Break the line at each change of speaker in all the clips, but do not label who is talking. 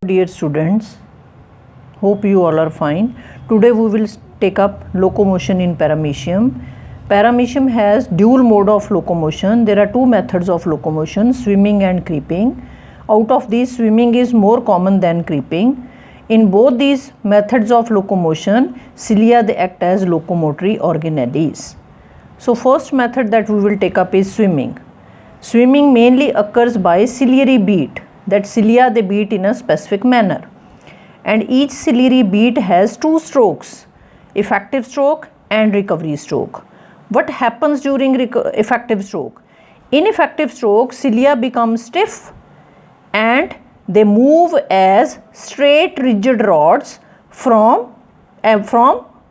Dear students, hope you all are fine. Today we will take up locomotion in paramecium. Paramecium has dual mode of locomotion. There are two methods of locomotion, swimming and creeping. Out of these, swimming is more common than creeping. In both these methods of locomotion, cilia they act as locomotory organelles. So first method that we will take up is swimming. Swimming mainly occurs by ciliary beat, that cilia they beat in a specific manner, and each ciliary beat has two strokes, effective stroke and recovery stroke. What happens during effective stroke? In effective stroke, cilia become stiff and they move as straight rigid rods from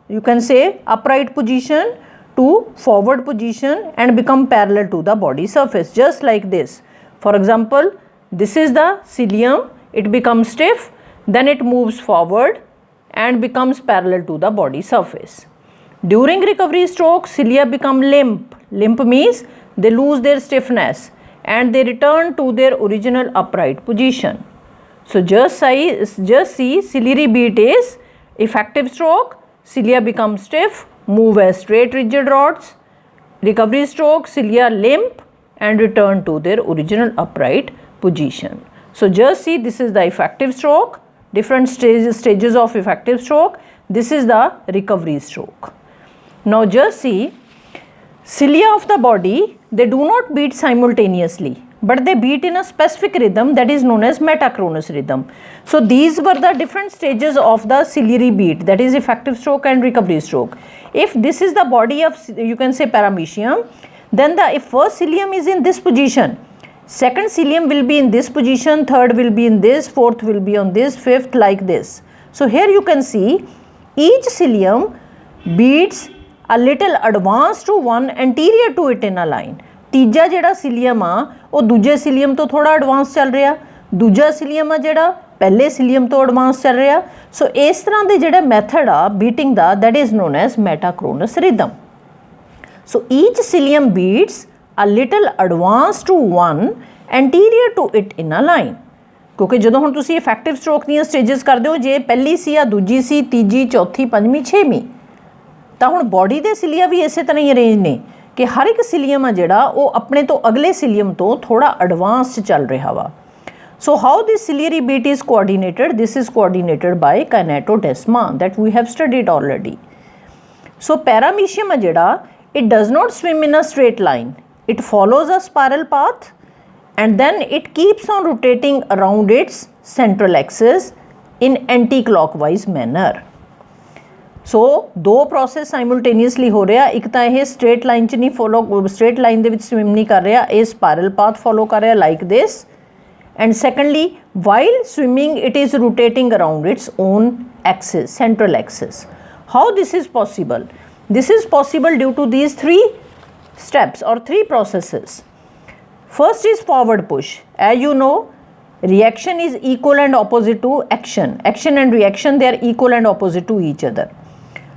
you can say upright position to forward position and become parallel to the body surface, just like this. For example, this is the cilium, it becomes stiff, then it moves forward and becomes parallel to the body surface. During recovery stroke, cilia become limp. Limp means they lose their stiffness and they return to their original upright position. So just see ciliary beat is effective stroke, cilia become stiff, move as straight rigid rods. Recovery stroke, cilia limp and return to their original upright position. So just see, this is the effective stroke, different stages of effective stroke. This is the recovery stroke. Now just see, cilia of the body, they do not beat simultaneously, but they beat in a specific rhythm that is known as metachronous rhythm. So these were the different stages of the ciliary beat, that is effective stroke and recovery stroke. If this is the body of, you can say, paramecium, then if first cilium is in this position, second cilium will be in this position, third will be in this, fourth will be on this, fifth like this. So here you can see each cilium beats a little advanced to one, anterior to it in a line. तीजा जिहड़ा psyllium आ वो दूजे psyllium तो थोड़ा advance चल रहा, दूजा psyllium आ जिहड़ा पहले सिलियम तो एडवांस चल रहा. सो इस तरह के जिहड़ा मैथड आ बीटिंग दा, that is known as metachronous rhythm. So each cilium beats a little advanced to one, anterior to it in a line. क्योंकि ਜਦੋਂ ਹੁਣ ਤੁਸੀਂ ਇਫੈਕਟਿਵ ਸਟ੍ਰੋਕ ਦੀਆਂ ਸਟੇजेस ਕਰਦੇ ਹੋ, ਜੇ ਪਹਿਲੀ ਸੀ ਜਾਂ ਦੂਜੀ ਸੀ, ਤੀਜੀ, ਚੌਥੀ, ਪੰਜਵੀਂ, ਛੇਵੀਂ, ਤਾਂ ਹੁਣ ਬੋਡੀ ਦੇ ਸਿਲੀਆ ਵੀ ਇਸੇ ਤਰ੍ਹਾਂ ਹੀ ਅਰੇਂਜ ਨੇ ਕਿ ਹਰ ਇੱਕ ਸਿਲੀਅਮ ਆ ਜਿਹੜਾ ਉਹ ਆਪਣੇ ਤੋਂ ਅਗਲੇ ਸਿਲੀਅਮ ਤੋਂ ਥੋੜਾ ਐਡਵਾਂਸ 'ਚ ਚੱਲ ਰਿਹਾ ਵਾ. So how this ciliary beat is coordinated? This is coordinated by kinetodesma that we have studied already. So paramecium ਆ ਜਿਹੜਾ, it does not swim in a straight line. It follows a spiral path and then it keeps on rotating around its central axis in anti-clockwise manner. So दो process simultaneously हो रहा, एक तो यह straight line च नहीं follow, straight line ਦੇ ਵਿੱਚ swim नहीं कर रहा, ये spiral path follow कर रहा like this, and secondly while swimming it is rotating around its own axis, central axis. How this is possible? This is possible due to these three steps or three processes. First is forward push. As you know, reaction is equal and opposite to action. Action and reaction, they are equal and opposite to each other.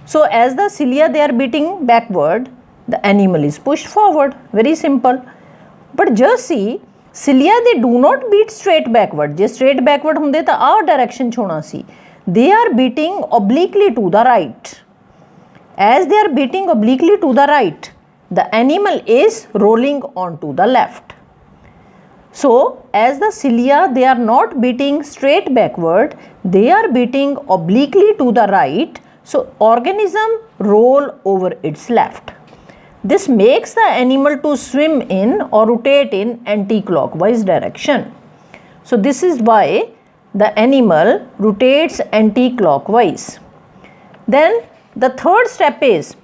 So as the cilia they are beating backward, the animal is pushed forward. Very simple. But just see, cilia they do not beat straight backward. Je straight backward hunde ta our direction chona si. They are beating obliquely to the right. As they are beating obliquely to the right, the animal is rolling onto the left. So as the cilia they are not beating straight backward, they are beating obliquely to the right, so organism roll over its left. This makes the animal to swim in or rotate in anti-clockwise direction. So this is why the animal rotates anti-clockwise. Then the third step is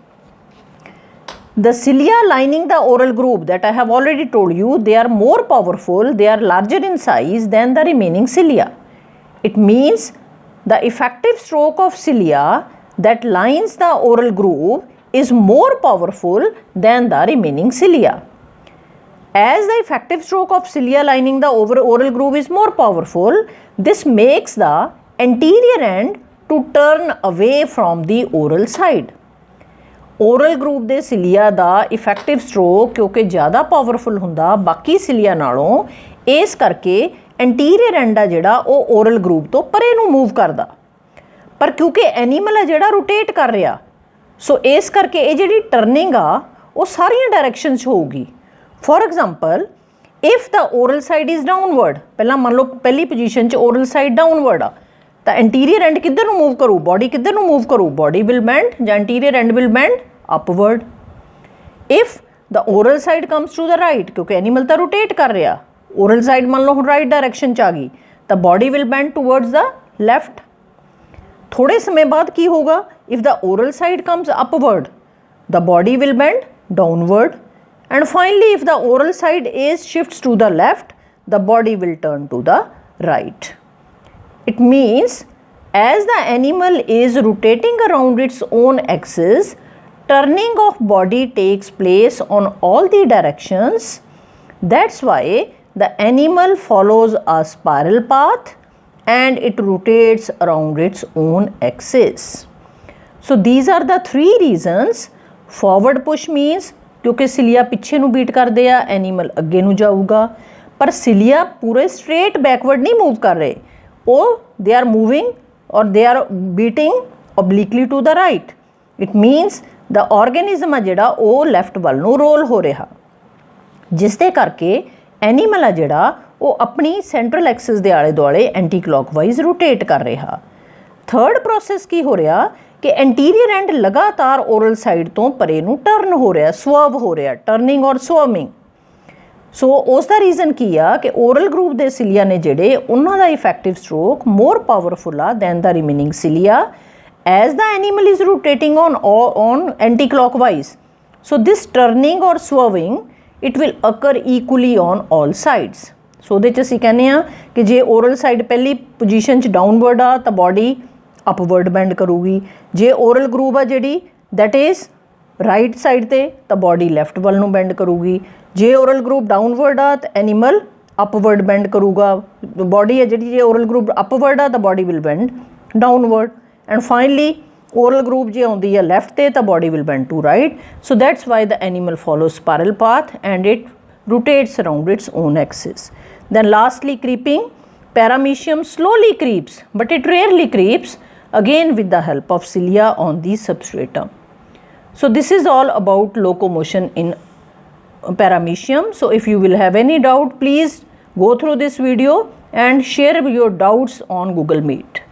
the cilia lining the oral groove that I have already told you, they are more powerful, they are larger in size than the remaining cilia. It means the effective stroke of cilia that lines the oral groove is more powerful than the remaining cilia. As the effective stroke of cilia lining the oral groove is more powerful, this makes the anterior end to turn away from the oral side. Oral group ਦੇ ਸਿਲੀਆ ਦਾ effective stroke ਕਿਉਂਕਿ ਜ਼ਿਆਦਾ powerful ਹੁੰਦਾ ਬਾਕੀ ਸਿਲੀਆ ਨਾਲੋਂ, ਇਸ ਕਰਕੇ anterior and आ जिहड़ा ਉਹ ओरल ग्रुप तो परे ਨੂੰ मूव करदा, पर क्योंकि एनीमल आ जिहड़ा रोटेट कर रहा, सो इस करके ये जिहड़ी टर्निंग आ वो सारियां डायरैक्शन च होगी। For example if the oral side is downward, पहला मान लो पहली पोजीशन च ओरल साइड डाउनवर्ड आ, तो एंटीरियर एंड किधर मूव करू, बॉडी किधर मूव करू, बॉडी विल बैंड या anterior end will bend upward. If the oral side comes to the right, क्योंकि एनीमल तो रोटेट कर रहा, ओरल साइड मान लो हम राइट डायरैक्शन च आ गई, तो body will band towards the left. थोड़े समय बाद की होगा, if the oral side comes upward the body will bend downward, and finally if the oral side is shifts to the left the body will turn to the right. It means as the animal is rotating around its own axis, turning of body takes place on all the directions. That's why the animal follows a spiral path and it rotates around its own axis. So these are the three reasons. Forward push means क्योंकि cilia पिछे नूं beat करते आ, animal अगे नूं जाऊगा, पर cilia पूरे straight backward नहीं move कर रहे, वो दे आर मूविंग और they are beating obliquely to the right. It means the organism आ जिहड़ा वो लैफ्ट वल नूं रोल हो रहा, जिस दे करके एनीमल आ जिहड़ा वो अपनी सेंट्रल एक्सिस दे आले दुआले एंटी क्लॉकवाइज रोटेट कर रहा। थर्ड प्रोसैस की हो रहा कि एंटीरियर एंड लगातार ओरल साइड तो परे नूं टर्न हो रहा, स्वर्व हो रहा, टर्निंग और स्वर्मिंग। सो उसका रीजन की आ कि ओरल ग्रुप के सिलिया ने जिहड़े उन्हां दा इफेक्टिव स्ट्रोक मोर पावरफुल आ than the remaining cilia as the animal is rotating on anti clockwise. So this turning और swerving it will occur equally on all sides. So उहदे च असीं कहने आ कि जे ओरल साइड पहली पोजीशन च डाउनवर्ड आ तो बॉडी अपवर्ड बैंड करूगी, जे ओरल ग्रुप आ जिहड़ी दैट इज़ राइट साइड ते तो बॉडी लैफ्ट वल नूं बैंड करूगी, जे ओरल ग्रुप डाउनवर्ड आ तो एनीमल अपवर्ड बैंड करूगा, बॉडी है जिहड़ी जे ओरल ग्रुप अपवर्ड आ तो body will bend downward, and finally oral group जे आउंदी है लैफ्ट ते तो body will bend to right. So that's why the animal follow spiral path and it rotates around its own axis. Then lastly creeping, paramecium slowly creeps, but it rarely creeps, again with the help of cilia on the substratum. So this is all about locomotion in paramecium. So if you will have any doubt, please go through this video and share your doubts on Google Meet.